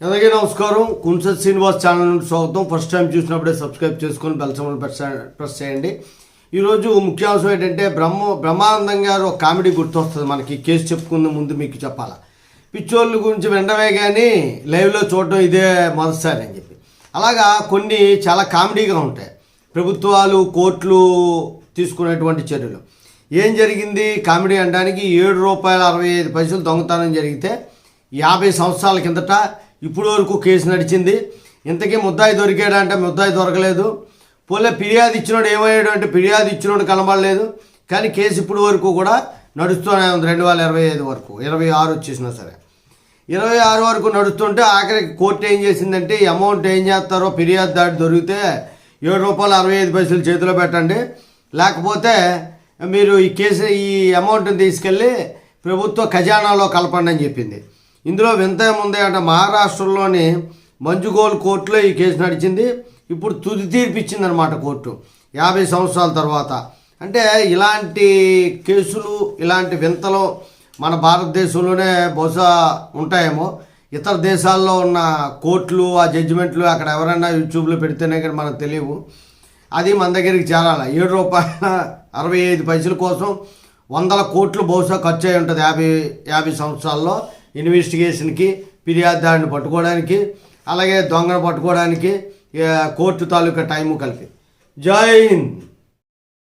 అందరికీ నమస్కారం. కుంసత్ శ్రీనివాస్ ఛానల్ నుండి స్వాగతం. ఫస్ట్ టైం చూసినప్పుడే సబ్స్క్రైబ్ చేసుకొని బెల్ సింబల్ ప్రెస్ చేయండి. ఈరోజు ముఖ్యాంశం ఏంటంటే బ్రహ్మానందం గారు ఒక కామెడీ గుర్తొస్తుంది మనకి. కేసు చెప్పుకున్న ముందు మీకు చెప్పాలా, పిచ్చోళ్ళ గురించి వినడమే కానీ లైవ్లో చూడటం ఇదే మొదటిసారి అని చెప్పి. అలాగా కొన్ని చాలా కామెడీగా ఉంటాయి ప్రభుత్వాలు కోర్టులు తీసుకునేటువంటి చర్యలు. ఏం జరిగింది కామెడీ అనడానికి, ₹7.65 దొంగతనం జరిగితే 50 సంవత్సరాల కిందట ఇప్పుడు వరకు కేసు నడిచింది. ఇంతకీ ముద్దాయి దొరికాడంటే ముద్దాయి దొరకలేదు. పోలే ఫిర్యాదు ఇచ్చినోడు ఏమయ్యాడు అంటే ఫిర్యాదు ఇచ్చినోడు కనబడలేదు. కానీ కేసు ఇప్పుడు వరకు కూడా నడుస్తూనే ఉంది. 2025 వరకు 26 వచ్చేసినా సరే 26 వరకు నడుస్తుంటే ఆఖరికి కోర్టు ఏం చేసిందంటే ఈ అమౌంట్ ఏం చేస్తారో ఫిర్యాదు దాటి దొరికితే ₹7.65 చేతిలో పెట్టండి, లేకపోతే మీరు ఈ అమౌంట్ని తీసుకెళ్ళి ప్రభుత్వ ఖజానాలో కలపండి అని చెప్పింది. ఇందులో వింత ఏముంది అంటే మహారాష్ట్రలోని మంజుగోల్ కోర్టులో ఈ కేసు నడిచింది. ఇప్పుడు తుది తీర్పు ఇచ్చిందనమాట కోర్టు 50 సంవత్సరాల తర్వాత. అంటే ఇలాంటి కేసులు ఇలాంటి వింతలు మన భారతదేశంలోనే బహుశా ఉంటాయేమో. ఇతర దేశాల్లో ఉన్న కోర్టులు ఆ జడ్జిమెంట్లు అక్కడ ఎవరైనా యూట్యూబ్లో పెడితేనే కానీ మనకు తెలియవు. అది మన దగ్గరికి చేరాలి. ₹7.65 కోసం 100 కోట్లు బహుశా ఖర్చు అయి ఉంటుంది 50 సంవత్సరాల్లో ఇన్వెస్టిగేషన్కి, ఫిర్యాదుదారుని పట్టుకోవడానికి, అలాగే దొంగను పట్టుకోవడానికి కోర్టు తాలూకా టైము కలిపి. జై హింద్.